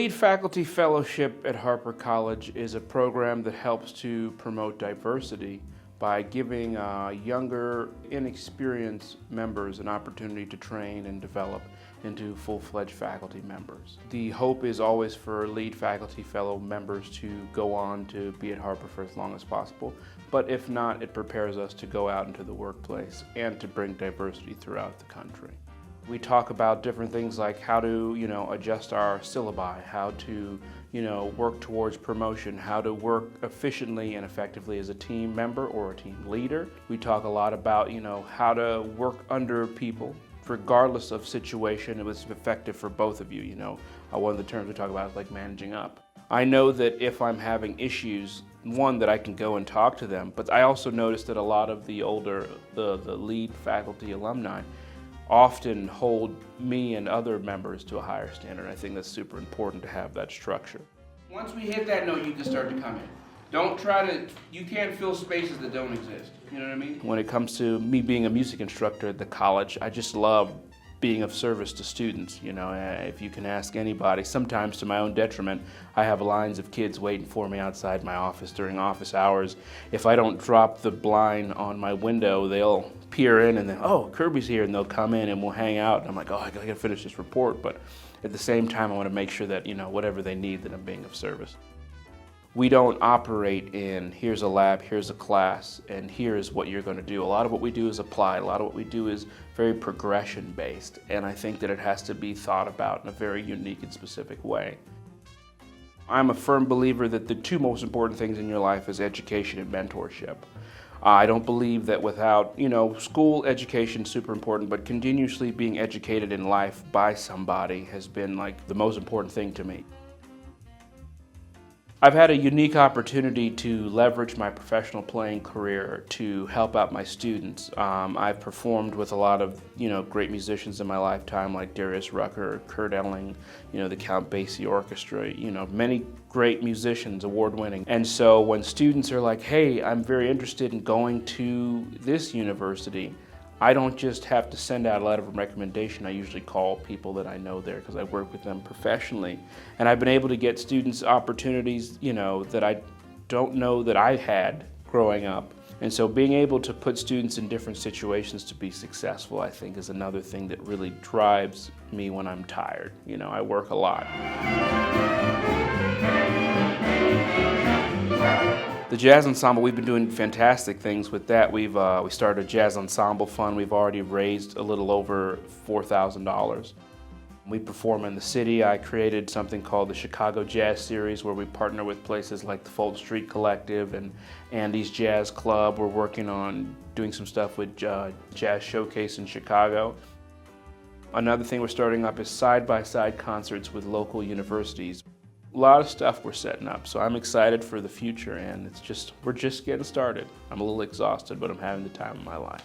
Lead Faculty Fellowship at Harper College is a program that helps to promote diversity by giving younger, inexperienced members an opportunity to train and develop into full-fledged faculty members. The hope is always for Lead Faculty Fellow members to go on to be at Harper for as long as possible, but if not, it prepares us to go out into the workplace and to bring diversity throughout the country. We talk about different things like how to, adjust our syllabi, how to, work towards promotion, how to work efficiently and effectively as a team member or a team leader. We talk a lot about, how to work under people, regardless of situation. It was effective for both of you. One of the terms we talk about is like managing up. I know that if I'm having issues, one, that I can go and talk to them, but I also noticed that a lot of the older, the lead faculty alumni often hold me and other members to a higher standard. I think that's super important to have that structure. Once we hit that note, you can start to come in. Don't try to, you can't fill spaces that don't exist. You know what I mean? When it comes to me being a music instructor at the college, I just love being of service to students. If you can ask anybody, sometimes to my own detriment, I have lines of kids waiting for me outside my office during office hours. If I don't drop the blind on my window, they'll peer in and then, oh, Kirby's here, and they'll come in and we'll hang out. And I'm like, oh, I gotta finish this report. But at the same time, I want to make sure that, whatever they need, that I'm being of service. We don't operate in, here's a lab, here's a class, and here's what you're going to do. A lot of what we do is applied. A lot of what we do is very progression-based, and I think that it has to be thought about in a very unique and specific way. I'm a firm believer that the two most important things in your life is education and mentorship. I don't believe that without, school education is super important, but continuously being educated in life by somebody has been like the most important thing to me. I've had a unique opportunity to leverage my professional playing career to help out my students. I've performed with a lot of, great musicians in my lifetime, like Darius Rucker, Kurt Elling, the Count Basie Orchestra, many great musicians, award-winning. And so when students are like, hey, I'm very interested in going to this university, I don't just have to send out a letter of recommendation. I usually call people that I know there because I work with them professionally. And I've been able to get students opportunities, that I don't know that I had growing up. And so being able to put students in different situations to be successful, I think, is another thing that really drives me when I'm tired. I work a lot. The Jazz Ensemble, we've been doing fantastic things with that. We started a Jazz Ensemble Fund. We've already raised a little over $4,000. We perform in the city. I created something called the Chicago Jazz Series, where we partner with places like the Fulton Street Collective and Andy's Jazz Club. We're working on doing some stuff with Jazz Showcase in Chicago. Another thing we're starting up is side-by-side concerts with local universities. A lot of stuff we're setting up, so I'm excited for the future, and we're just getting started. I'm a little exhausted, but I'm having the time of my life.